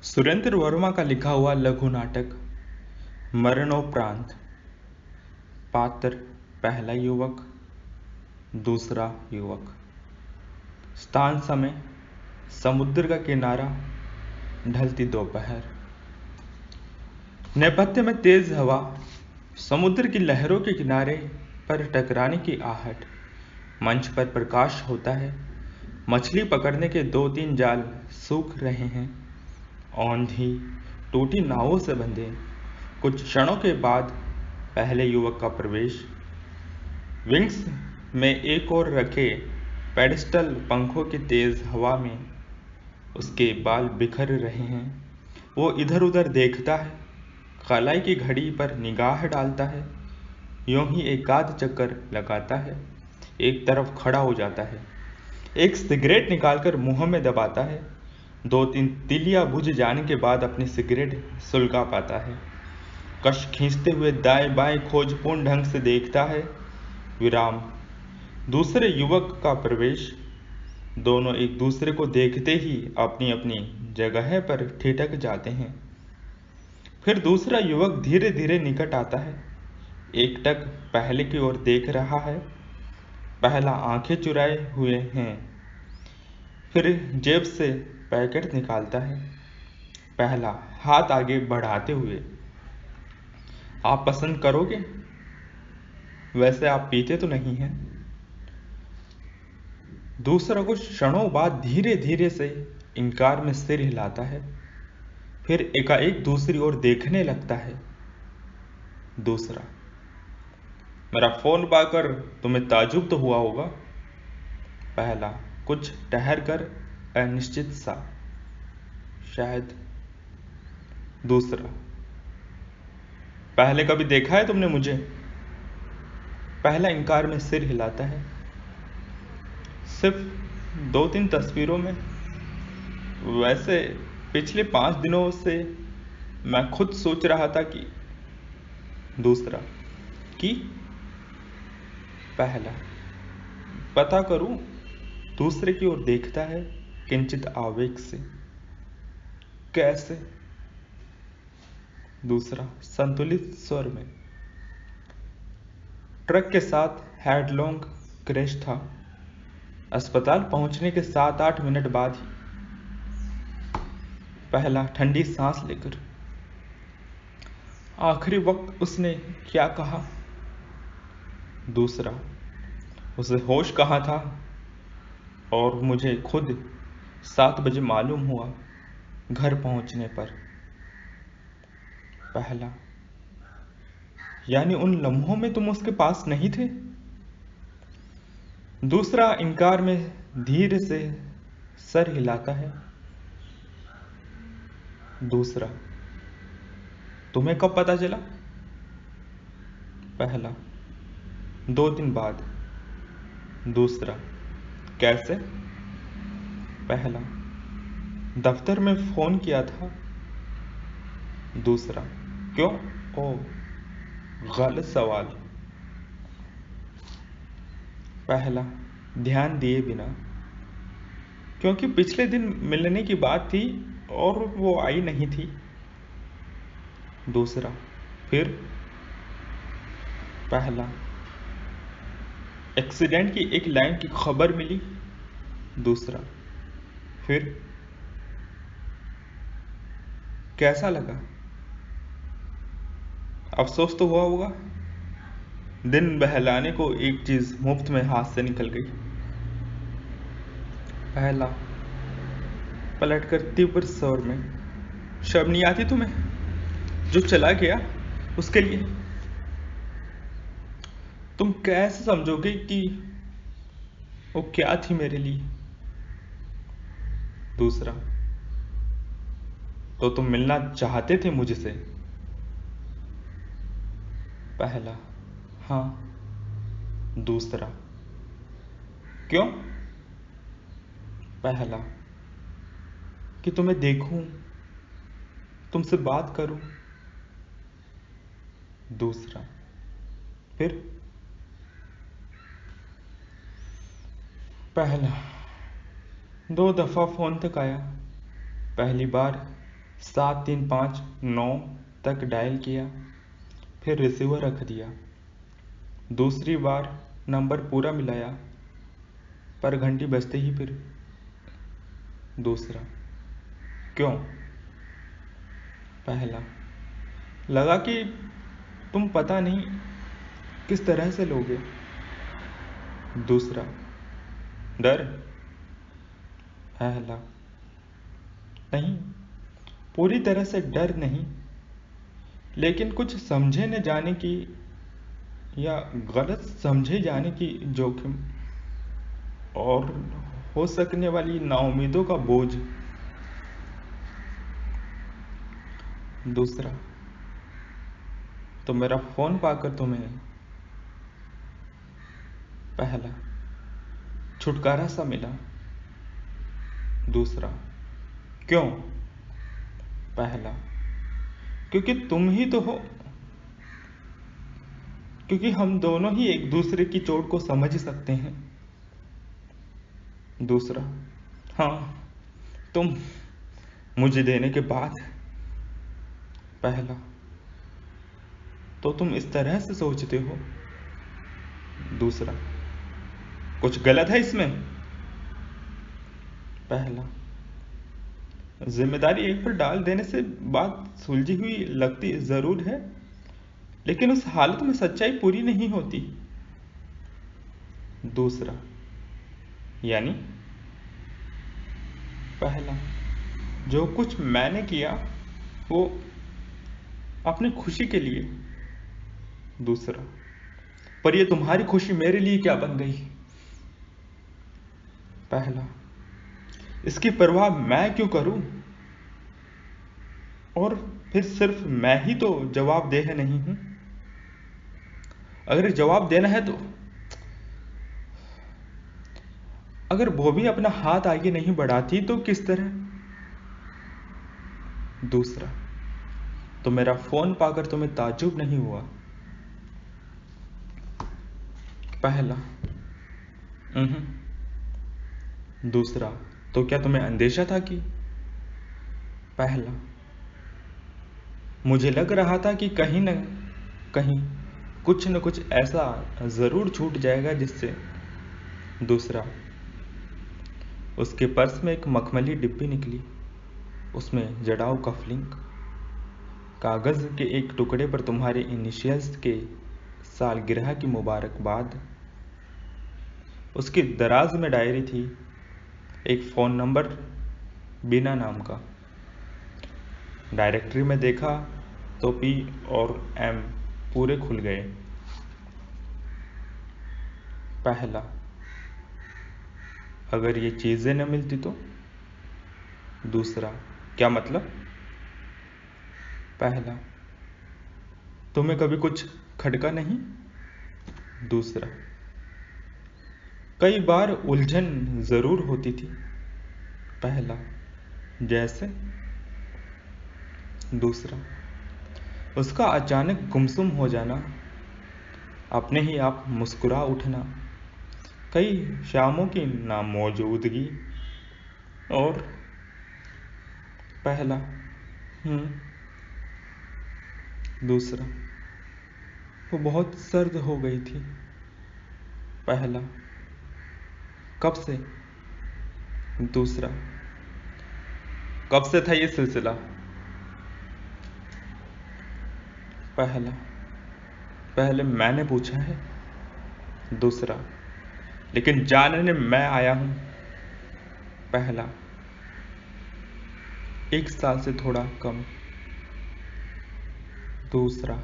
सुरेंद्र वर्मा का लिखा हुआ लघु नाटक मरणोपरांत। पात्र पहला युवक, दूसरा युवक। स्थान समय समुद्र का किनारा, ढलती दोपहर। नेपथ्य में तेज हवा, समुद्र की लहरों के किनारे पर टकराने की आहट। मंच पर प्रकाश होता है। मछली पकड़ने के 2-3 जाल सूख रहे हैं। औंधी टूटी नावों से बंधे। कुछ क्षणों के बाद पहले युवक का प्रवेश। विंग्स में एक और रखे पेडस्टल पंखों की तेज हवा में उसके बाल बिखर रहे हैं। वो इधर उधर देखता है, कलाई की घड़ी पर निगाह डालता है, यूं ही एक आध चक्कर लगाता है, एक तरफ खड़ा हो जाता है, एक सिगरेट निकालकर मुंह में दबाता है, 2-3 तिलिया बुझ जाने के बाद अपनी सिगरेट सुलगा पाता है। कश खींचते हुए दाएं बाएं खोजपूर्ण ढंग से देखता है। विराम। दूसरे युवक का प्रवेश। दोनों एक दूसरे को देखते ही अपनी अपनी जगह पर ठिठक जाते हैं। फिर दूसरा युवक धीरे धीरे निकट आता है, एकटक पहले की ओर देख रहा है। पहला आंखें चुराए हुए हैं, फिर जेब से पैकेट निकालता है। पहला हाथ आगे बढ़ाते हुए, आप पसंद करोगे? वैसे आप पीते तो नहीं हैं। दूसरा कुछ क्षणों बाद धीरे धीरे से इनकार में सिर हिलाता है, फिर एकाएक दूसरी ओर देखने लगता है। दूसरा, मेरा फोन पाकर तुम्हें ताजुब तो हुआ होगा। पहला कुछ ठहर कर अनिश्चित सा, शायद। दूसरा, पहले कभी देखा है तुमने मुझे? पहला इनकार में सिर हिलाता है, सिर्फ 2-3 तस्वीरों में। वैसे पिछले 5 दिनों से मैं खुद सोच रहा था कि। दूसरा, कि? पहला, पता करूं। दूसरे की ओर देखता है किंचित आवेग से। कैसे? दूसरा संतुलित स्वर में। ट्रक के साथ हेडलॉन्ग क्रैश था। अस्पताल पहुंचने के 7-8 मिनट बाद ही। पहला ठंडी सांस लेकर, आखिरी वक्त उसने क्या कहा? दूसरा, उसे होश कहाँ था? और मुझे खुद 7 बजे मालूम हुआ, घर पहुंचने पर। पहला, यानी उन लम्हों में तुम उसके पास नहीं थे? दूसरा इनकार में धीरे से सर हिलाता है। दूसरा, तुम्हें कब पता चला? पहला, 2 दिन बाद। दूसरा, कैसे? पहला, दफ्तर में फोन किया था। दूसरा, क्यों? ओ, गलत सवाल। पहला ध्यान दिए बिना, क्योंकि पिछले दिन मिलने की बात थी और वो आई नहीं थी। दूसरा, फिर? पहला, एक्सीडेंट की एक लाइन की खबर मिली। दूसरा, फिर? कैसा लगा? अफसोस तो हुआ होगा। दिन बहलाने को एक चीज मुफ्त में हाथ से निकल गई। पहला पलटकर तीव्र स्वर में, शर्म नहीं आती तुम्हें? जो चला गया उसके लिए तुम कैसे समझोगे कि वो क्या थी मेरे लिए? दूसरा, तो तुम मिलना चाहते थे मुझसे? पहला, हाँ। दूसरा, क्यों? पहला, कि तुम्हें देखूं, तुमसे बात करूं। दूसरा, फिर? पहला, 2 दफा फोन तक आया। पहली बार 7359 तक डायल किया, फिर रिसीवर रख दिया। दूसरी बार नंबर पूरा मिलाया, पर घंटी बजते ही फिर दूसरा। क्यों? पहला, लगा कि तुम पता नहीं किस तरह से लोगे। दूसरा, डर। पहला, नहीं, पूरी तरह से डर नहीं, लेकिन कुछ समझे न जाने की या गलत समझे जाने की जोखिम और हो सकने वाली नाउम्मीदों का बोझ। दूसरा, तो मेरा फोन पाकर तुम्हें पहला छुटकारा सा मिला। दूसरा, क्यों? पहला, क्योंकि तुम ही तो हो, क्योंकि हम दोनों ही एक दूसरे की चोट को समझ सकते हैं। दूसरा, हाँ, तुम मुझे देने के बाद। पहला, तो तुम इस तरह से सोचते हो। दूसरा, कुछ गलत है इसमें? पहला, जिम्मेदारी एक पर डाल देने से बात सुलझी हुई लगती जरूर है, लेकिन उस हालत में सच्चाई पूरी नहीं होती। दूसरा, यानी? पहला, जो कुछ मैंने किया वो अपनी खुशी के लिए। दूसरा, पर ये तुम्हारी खुशी मेरे लिए क्या बन गई? पहला, इसकी परवाह मैं क्यों करूं? और फिर सिर्फ मैं ही तो जवाबदेह नहीं हूं। अगर जवाब देना है तो अगर वो भी अपना हाथ आगे नहीं बढ़ाती तो किस तरह? दूसरा, तो मेरा फोन पाकर तुम्हें ताज्जुब नहीं हुआ? पहला, दूसरा, तो क्या तुम्हें अंदेशा था कि? पहला, मुझे लग रहा था कि कहीं न कहीं कुछ न कुछ ऐसा जरूर छूट जाएगा जिससे। दूसरा, उसके पर्स में एक मखमली डिब्बी निकली, उसमें जड़ाऊ कफलिंग, कागज के एक टुकड़े पर तुम्हारे इनिशियल्स के सालगिरह की मुबारकबाद। उसकी दराज में डायरी थी, एक फ़ोन नंबर बीना नाम का। डायरेक्टरी में देखा तो पी और एम पूरे खुल गए। पहला, अगर ये चीज़ें न मिलती तो? दूसरा, क्या मतलब? पहला, तुम्हें कभी कुछ खटका नहीं? दूसरा, कई बार उलझन जरूर होती थी। पहला, जैसे? दूसरा, उसका अचानक गुमसुम हो जाना, अपने ही आप मुस्कुरा उठना, कई शामों की नामौजूदगी। और पहला, दूसरा, वो बहुत सर्द हो गई थी। पहला, कब से? दूसरा, कब से था ये सिलसिला? पहला, पहले मैंने पूछा है। दूसरा, लेकिन जानने मैं आया हूं। पहला, 1 साल से थोड़ा कम। दूसरा,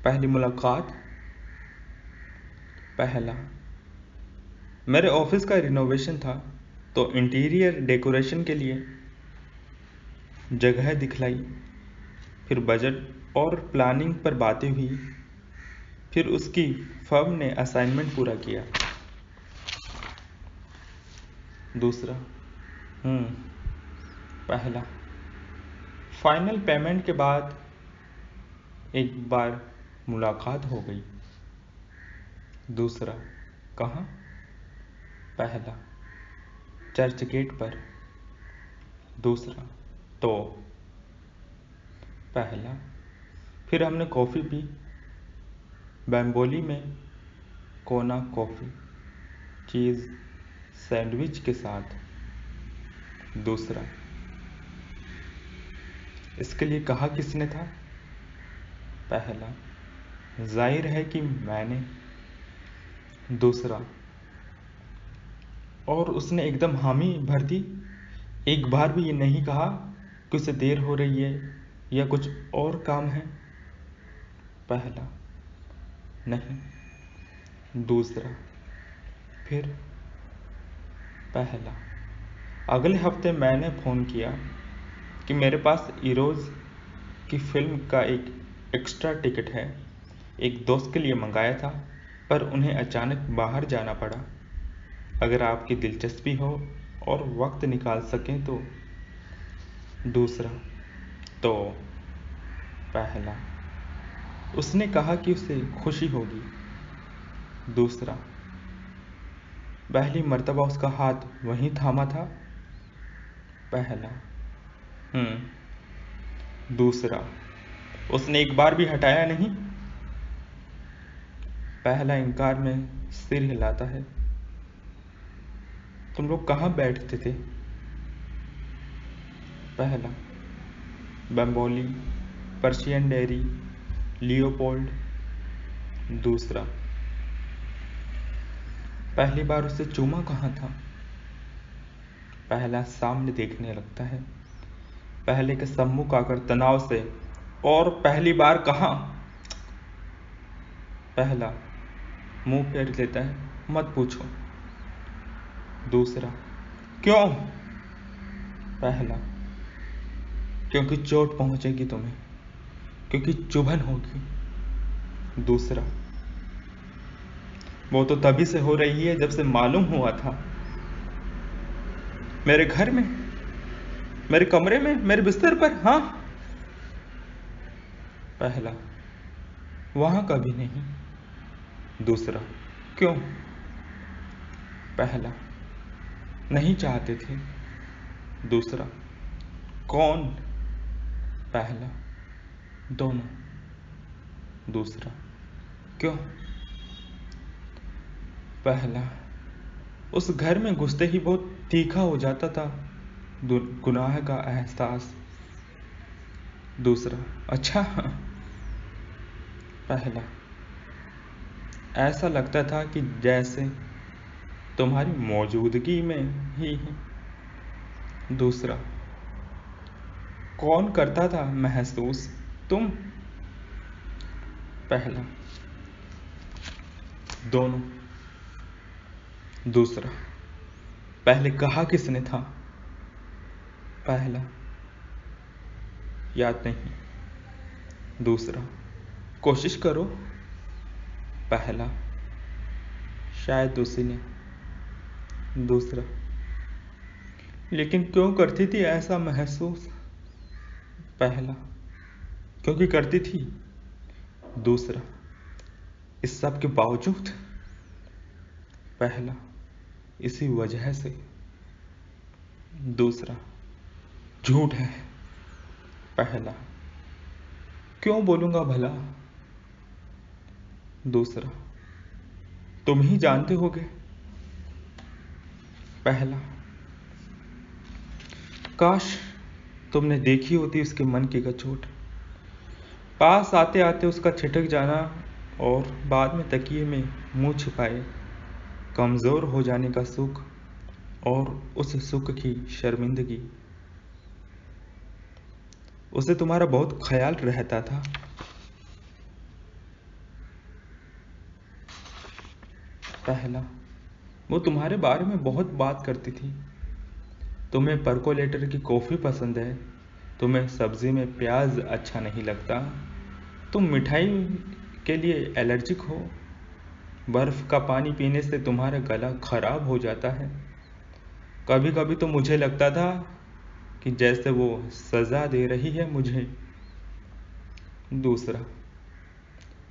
पहली मुलाकात? पहला, मेरे ऑफिस का रिनोवेशन था तो इंटीरियर डेकोरेशन के लिए जगह दिखलाई, फिर बजट और प्लानिंग पर बातें हुई, फिर उसकी फर्म ने असाइनमेंट पूरा किया। दूसरा, पहला, फाइनल पेमेंट के बाद एक बार मुलाकात हो गई। दूसरा, कहाँ? पहला, चर्च गेट पर। दूसरा, तो पहला, फिर हमने कॉफ़ी पी बैम्बोली में, कोना कॉफ़ी चीज़ सैंडविच के साथ। दूसरा, इसके लिए कहा किसने था? पहला, जाहिर है कि मैंने। दूसरा, और उसने एकदम हामी भर दी, एक बार भी ये नहीं कहा कि उसे देर हो रही है या कुछ और काम है? पहला, नहीं। दूसरा, फिर पहला, अगले हफ्ते मैंने फ़ोन किया कि मेरे पास इरोज़ की फिल्म का एक एक्स्ट्रा टिकट है, एक दोस्त के लिए मंगाया था, पर उन्हें अचानक बाहर जाना पड़ा। अगर आपकी दिलचस्पी हो और वक्त निकाल सकें तो। दूसरा, तो पहला, उसने कहा कि उसे खुशी होगी। दूसरा, पहली मर्तबा उसका हाथ वहीं थामा था। पहला, दूसरा, उसने एक बार भी हटाया नहीं। पहला इनकार में सिर हिलाता है। तुम लोग कहाँ बैठते थे? पहला, बम्बोली, पर्शियन डेयरी, लियोपोल्ड। दूसरा, पहली बार उसे चूमा कहाँ था? पहला सामने देखने लगता है, पहले के सम्मुख आकर तनाव से, और पहली बार कहाँ? पहला मुंह फेर लेता है, मत पूछो। दूसरा, क्यों? पहला, क्योंकि चोट पहुंचेगी तुम्हें, क्योंकि चुभन होगी। दूसरा, वो तो तभी से हो रही है जब से मालूम हुआ था। मेरे घर में, मेरे कमरे में, मेरे बिस्तर पर। हाँ। पहला, वहां कभी नहीं। दूसरा, क्यों? पहला, नहीं चाहते थे। दूसरा, कौन? पहला, दोनों। दूसरा, क्यों? पहला, उस घर में घुसते ही बहुत तीखा हो जाता था गुनाह का एहसास। दूसरा, अच्छा। पहला, ऐसा लगता था कि जैसे तुम्हारी मौजूदगी में ही है। दूसरा, कौन करता था महसूस? तुम? पहला, दोनों। दूसरा, पहले कहा किसने था? पहला, याद नहीं। दूसरा, कोशिश करो। पहला, शायद उसी ने। दूसरा, लेकिन क्यों करती थी ऐसा महसूस? पहला, क्योंकि करती थी। दूसरा, इस सब के बावजूद। पहला, इसी वजह से। दूसरा, झूठ है। पहला, क्यों बोलूंगा भला? दूसरा, तुम ही जानते होगे। पहला, काश तुमने देखी होती उसके मन की कचोट, पास आते आते उसका छिटक जाना, और बाद में तकिए में मुंह छिपाए कमजोर हो जाने का सुख, और उस सुख की शर्मिंदगी। उसे तुम्हारा बहुत ख्याल रहता था। पहला, वो तुम्हारे बारे में बहुत बात करती थी। तुम्हें परकोलेटर की कॉफ़ी पसंद है, तुम्हें सब्जी में प्याज अच्छा नहीं लगता, तुम मिठाई के लिए एलर्जिक हो, बर्फ़ का पानी पीने से तुम्हारा गला खराब हो जाता है। कभी कभी तो मुझे लगता था कि जैसे वो सज़ा दे रही है मुझे। दूसरा,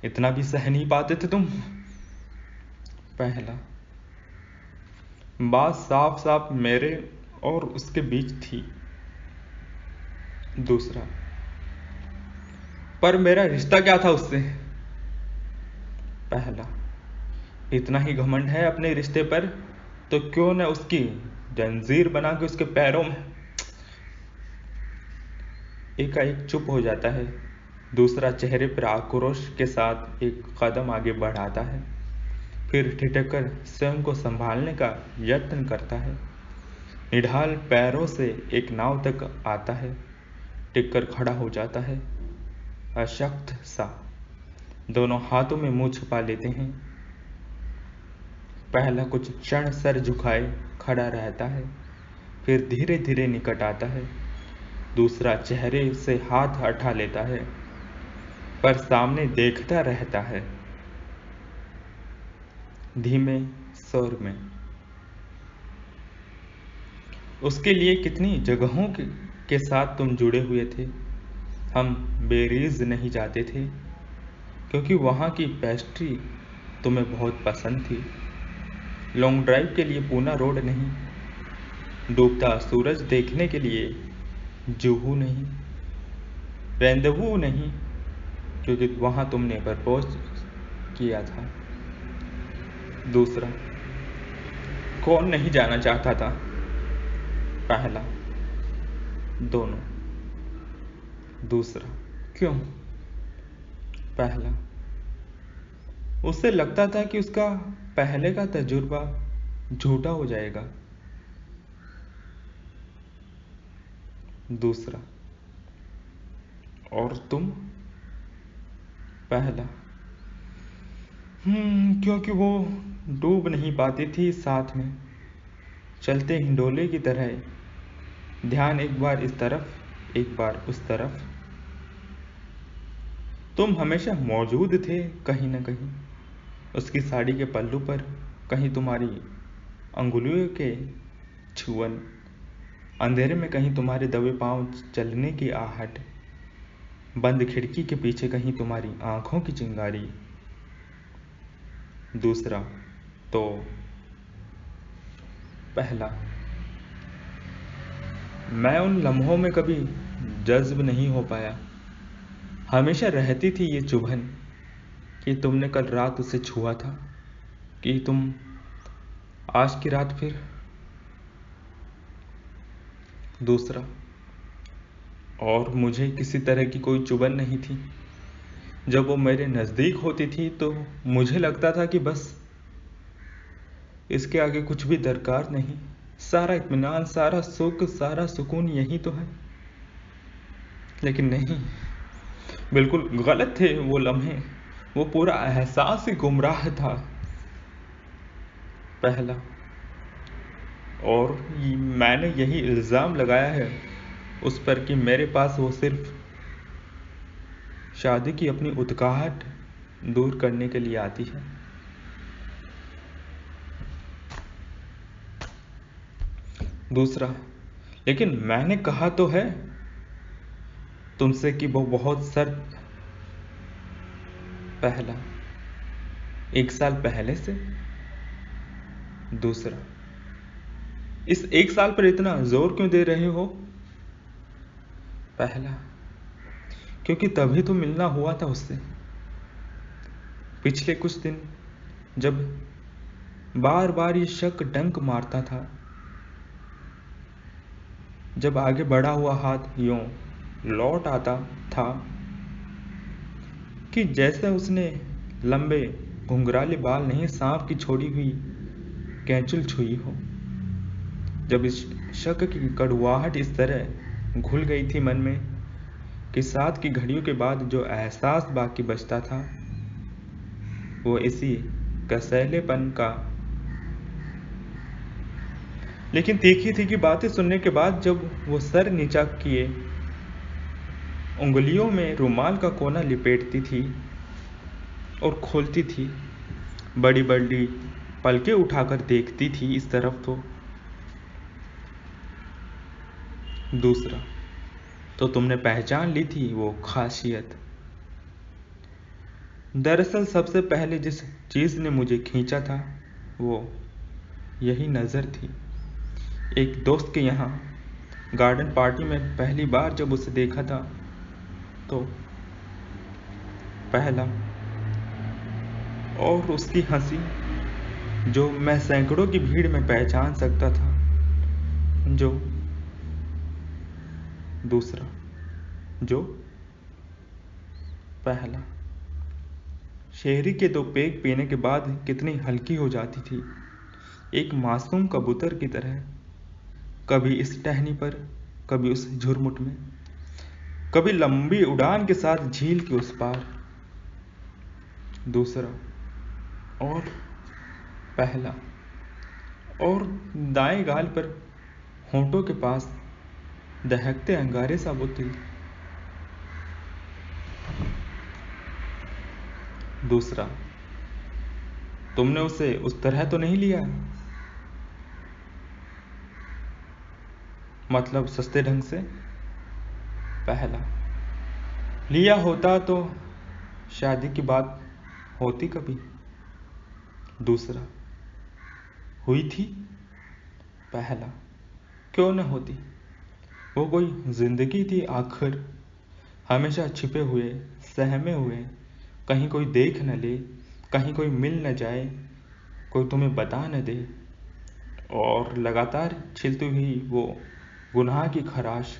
इतना भी सह नहीं पाते थे तुम? पहला, बात साफ साफ मेरे और उसके बीच थी। दूसरा, पर मेरा रिश्ता क्या था उससे? पहला, इतना ही घमंड है अपने रिश्ते पर तो क्यों न उसकी जंजीर बना के उसके पैरों में। एकाएक चुप हो जाता है। दूसरा चेहरे पर आक्रोश के साथ एक कदम आगे बढ़ाता है, फिर ठिठक कर स्वयं को संभालने का यत्न करता है। निढाल पैरों से एक नाव तक आता है, टिककर खड़ा हो जाता है, अशक्त सा। दोनों हाथों में मुंह छुपा लेते हैं। पहला कुछ क्षण सर झुकाए खड़ा रहता है, फिर धीरे धीरे निकट आता है। दूसरा चेहरे से हाथ हटा लेता है, पर सामने देखता रहता है, धीमे स्वर में। उसके लिए कितनी जगहों के साथ तुम जुड़े हुए थे। हम बेरीज नहीं जाते थे, क्योंकि वहाँ की पेस्ट्री तुम्हें बहुत पसंद थी। लॉन्ग ड्राइव के लिए पूना रोड नहीं, डूबता सूरज देखने के लिए जुहू नहीं, रेंदवू नहीं, क्योंकि वहाँ तुमने प्रपोज किया था। दूसरा, कौन नहीं जाना चाहता था? पहला, दोनों। दूसरा, क्यों? पहला, उससे लगता था कि उसका पहले का तजुर्बा झूठा हो जाएगा। दूसरा, और तुम? पहला, क्योंकि वो डूब नहीं पाती थी साथ में, चलते हिंडोले की तरह, ध्यान एक बार इस तरफ एक बार उस तरफ। तुम हमेशा मौजूद थे कहीं न कहीं, उसकी साड़ी के पल्लू पर, कहीं तुम्हारी अंगुलियों के छुअन, अंधेरे में कहीं तुम्हारे दबे पांव चलने की आहट, बंद खिड़की के पीछे कहीं तुम्हारी आंखों की चिंगारी। दूसरा, तो पहला, मैं उन लम्हों में कभी जज्ब नहीं हो पाया। हमेशा रहती थी ये चुभन कि तुमने कल रात उसे छुआ था, कि तुम आज की रात फिर। दूसरा, और मुझे किसी तरह की कोई चुभन नहीं थी। जब वो मेरे नज़दीक होती थी तो मुझे लगता था कि बस इसके आगे कुछ भी दरकार नहीं, सारा इत्मीनान, सारा सुख, सारा सुकून यही तो है। लेकिन नहीं, बिल्कुल गलत थे वो लम्हे, वो पूरा एहसास ही गुमराह था। पहला, और मैंने यही इल्ज़ाम लगाया है उस पर कि मेरे पास वो सिर्फ शादी की अपनी उत्कंठ दूर करने के लिए आती है। दूसरा, लेकिन मैंने कहा तो है तुमसे कि वो बहुत शर्त। पहला, 1 साल पहले से। दूसरा, इस 1 साल पर इतना जोर क्यों दे रहे हो? पहला, क्योंकि तभी तो मिलना हुआ था उससे। पिछले कुछ दिन जब बार बार ये शक डंक मारता था, जब आगे बढ़ा हुआ हाथ यूं लौट आता था कि जैसे उसने लंबे घुंघराले बाल नहीं, सांप की छोड़ी हुई कैंचुल छुई हो। जब इस शक की कड़ुआहट इस तरह घुल गई थी मन में कि 7 की घड़ियों के बाद जो एहसास बाकी बचता था वो इसी कसैलेपन का। लेकिन तीखी तीखी बातें सुनने के बाद जब वो सर नीचा किए उंगलियों में रुमाल का कोना लिपेटती थी और खोलती थी, बड़ी बड़ी पलकें उठाकर देखती थी इस तरफ, तो दूसरा, तो तुमने पहचान ली थी वो खासियत। दरअसल सबसे पहले जिस चीज ने मुझे खींचा था वो यही नजर थी। एक दोस्त के यहाँ गार्डन पार्टी में पहली बार जब उसे देखा था तो पहला। और उसकी हंसी जो मैं सैकड़ों की भीड़ में पहचान सकता था, जो दूसरा, जो पहला। शेरी के 2 पेग पीने के बाद कितनी हल्की हो जाती थी, एक मासूम कबूतर की तरह, कभी इस टहनी पर, कभी उस झुरमुट में, कभी लंबी उड़ान के साथ झील के उस पार। दूसरा और पहला। और दाएं गाल पर होंठों के पास दहकते अंगारे सा वो तिल। दूसरा, तुमने उसे उस तरह तो नहीं लिया, मतलब सस्ते ढंग से। पहला, लिया होता तो शादी की बात होती कभी। दूसरा, हुई थी। पहला, क्यों न होती, वो कोई जिंदगी थी आखिर, हमेशा छिपे हुए, सहमे हुए, कहीं कोई देख न ले, कहीं कोई मिल न जाए, कोई तुम्हें बता न दे, और लगातार छिलती हुई वो गुनाह की खराश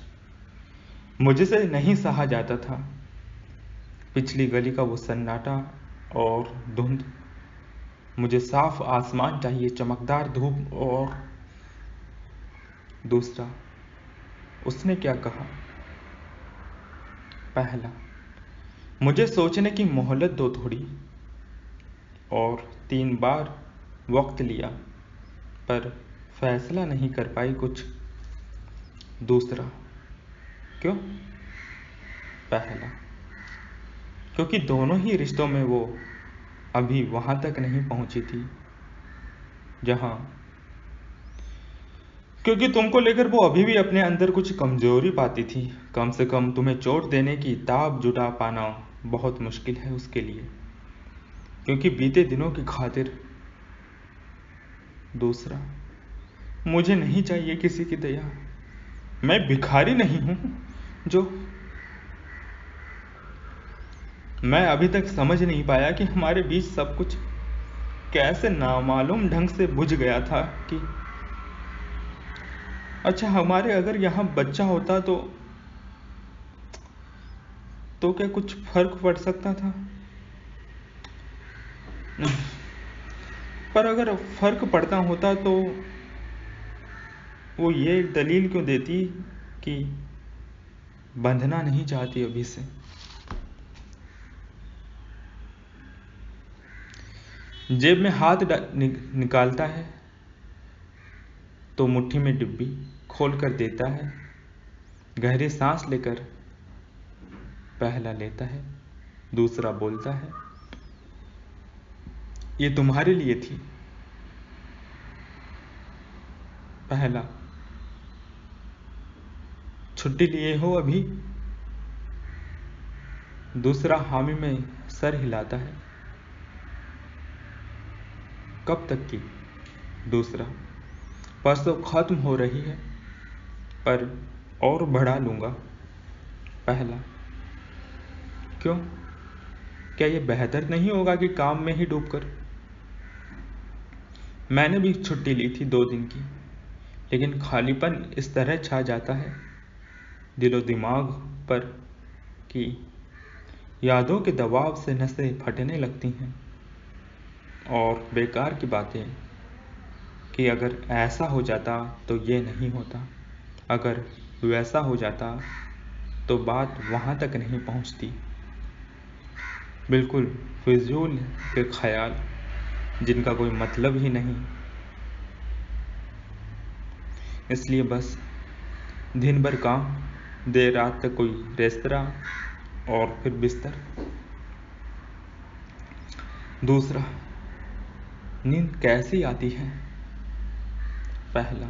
मुझसे नहीं सहा जाता था। पिछली गली का वो सन्नाटा और धुंध, मुझे साफ आसमान चाहिए, चमकदार धूप। और दूसरा, उसने क्या कहा। पहला, मुझे सोचने की मोहलत दो थोड़ी। और 3 बार वक्त लिया, पर फैसला नहीं कर पाई कुछ। दूसरा, क्यों। पहला, क्योंकि दोनों ही रिश्तों में वो अभी वहां तक नहीं पहुंची थी जहां, क्योंकि तुमको लेकर वो अभी भी अपने अंदर कुछ कमजोरी पाती थी। कम से कम तुम्हें चोट देने की ताब जुटा पाना बहुत मुश्किल है उसके लिए, क्योंकि बीते दिनों की खातिर। दूसरा, मुझे नहीं चाहिए किसी की दया, मैं भिखारी नहीं हूं जो। मैं अभी तक समझ नहीं पाया कि हमारे बीच सब कुछ कैसे नामालूम ढंग से बुझ गया था। कि अच्छा, हमारे अगर यहाँ बच्चा होता तो क्या कुछ फर्क पड़ सकता था। पर अगर फर्क पड़ता होता तो वो ये दलील क्यों देती कि बंधना नहीं चाहती अभी से। जेब में हाथ निकालता है तो मुट्ठी में डिब्बी खोल कर देता है। गहरी सांस लेकर पहला लेता है। दूसरा बोलता है, ये तुम्हारे लिए थी। पहला, छुट्टी लिए हो अभी। दूसरा हामी में सर हिलाता है। कब तक की। दूसरा, परसों खत्म हो रही है, पर और बढ़ा लूंगा। पहला, क्यों, क्या ये बेहतर नहीं होगा कि काम में ही डूबकर। मैंने भी छुट्टी ली थी 2 दिन की, लेकिन खालीपन इस तरह छा जाता है दिलो दिमाग पर कि यादों के दबाव से नसें फटने लगती हैं। और बेकार की बातें कि अगर ऐसा हो जाता तो ये नहीं होता, अगर वैसा हो जाता तो बात वहां तक नहीं पहुंचती। बिल्कुल फिजूल के ख्याल जिनका कोई मतलब ही नहीं। इसलिए बस दिन भर काम, देर रात तक कोई रेस्तरां, और फिर बिस्तर। दूसरा, नींद कैसी आती है। पहला,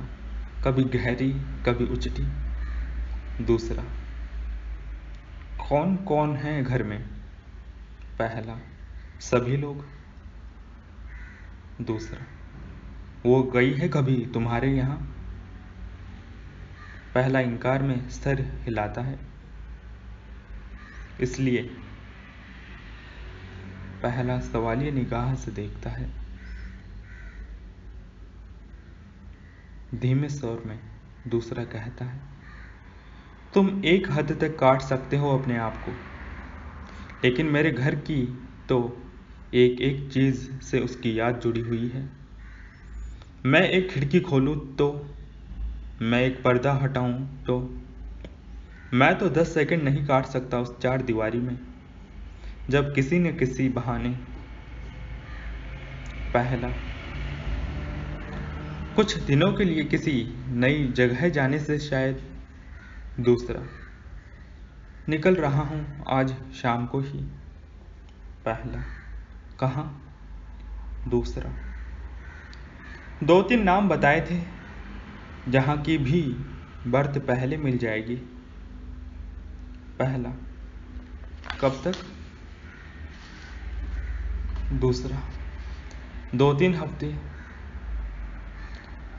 कभी गहरी, कभी उचटी। दूसरा, कौन कौन है घर में। पहला, सभी लोग। दूसरा, वो गई है कभी तुम्हारे यहाँ। पहला इनकार में सर हिलाता है। इसलिए पहला सवालिया निगाह से देखता है। धीमे स्वर में दूसरा कहता है, तुम एक हद तक काट सकते हो अपने आप को, लेकिन मेरे घर की तो एक एक चीज से उसकी याद जुड़ी हुई है। मैं एक खिड़की खोलूं तो, मैं एक पर्दा हटाऊं तो, मैं तो 10 सेकंड नहीं काट सकता उस चार दीवारी में, जब किसी न किसी बहाने। पहला, कुछ दिनों के लिए किसी नई जगह जाने से शायद। दूसरा, निकल रहा हूं आज शाम को ही। पहला, कहाँ? दूसरा, 2-3 नाम बताए थे, जहां की भी बर्थ पहले मिल जाएगी। पहला, कब तक? दूसरा, 2-3 हफ्ते।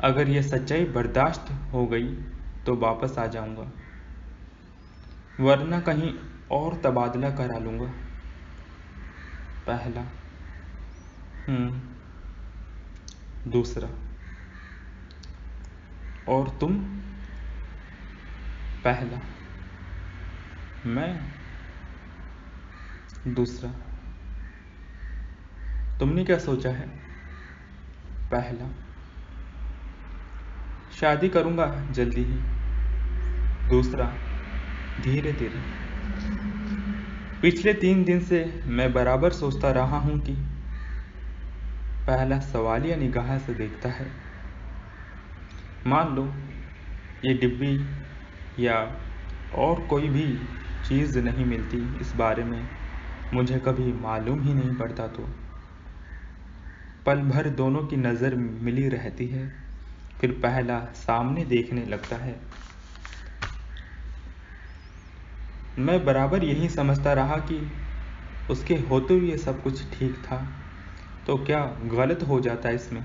अगर यह सच्चाई बर्दाश्त हो गई तो वापस आ जाऊंगा, वरना कहीं और तबादला करा लूंगा। पहला, दूसरा, और तुम? पहला, मैं। दूसरा, तुमने क्या सोचा है? पहला, शादी करूंगा जल्दी ही। दूसरा, धीरे धीरे। पिछले 3 दिन से मैं बराबर सोचता रहा हूं कि। पहला सवालिया निगाह से देखता है। मान लो ये डिब्बी या और कोई भी चीज़ नहीं मिलती, इस बारे में मुझे कभी मालूम ही नहीं पड़ता तो। पल भर दोनों की नज़र मिली रहती है, फिर पहला सामने देखने लगता है। मैं बराबर यही समझता रहा कि उसके होते हुए सब कुछ ठीक था, तो क्या गलत हो जाता इसमें?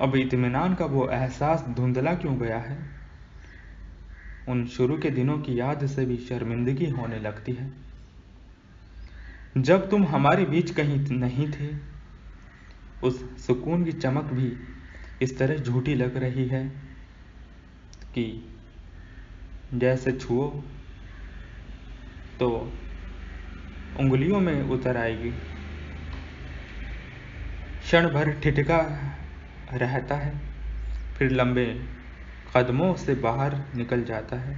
अब इत्मीनान का वो एहसास धुंधला क्यों गया है? उन शुरू के दिनों की याद से भी शर्मिंदगी होने लगती है, जब तुम हमारे बीच कहीं नहीं थे। उस सुकून की चमक भी इस तरह झूठी लग रही है कि जैसे छुओ तो उंगलियों में उतर आएगी। क्षण भर ठिठका रहता है, फिर लंबे कदमों से बाहर निकल जाता है।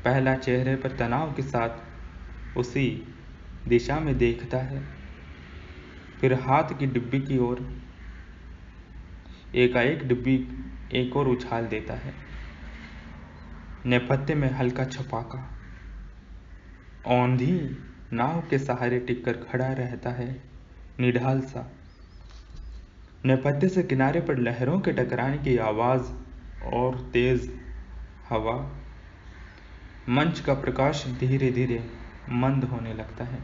पहला चेहरे पर तनाव के साथ उसी दिशा में देखता है, फिर हाथ की डिब्बी की ओर। एकाएक डिब्बी एक और उछाल देता है। नेपथ्य में हल्का छपाका। औंधी नाव के सहारे टिककर खड़ा रहता है, निढाल सा। नेपथ्य से किनारे पर लहरों के टकराने की आवाज और तेज हवा। मंच का प्रकाश धीरे धीरे मंद होने लगता है।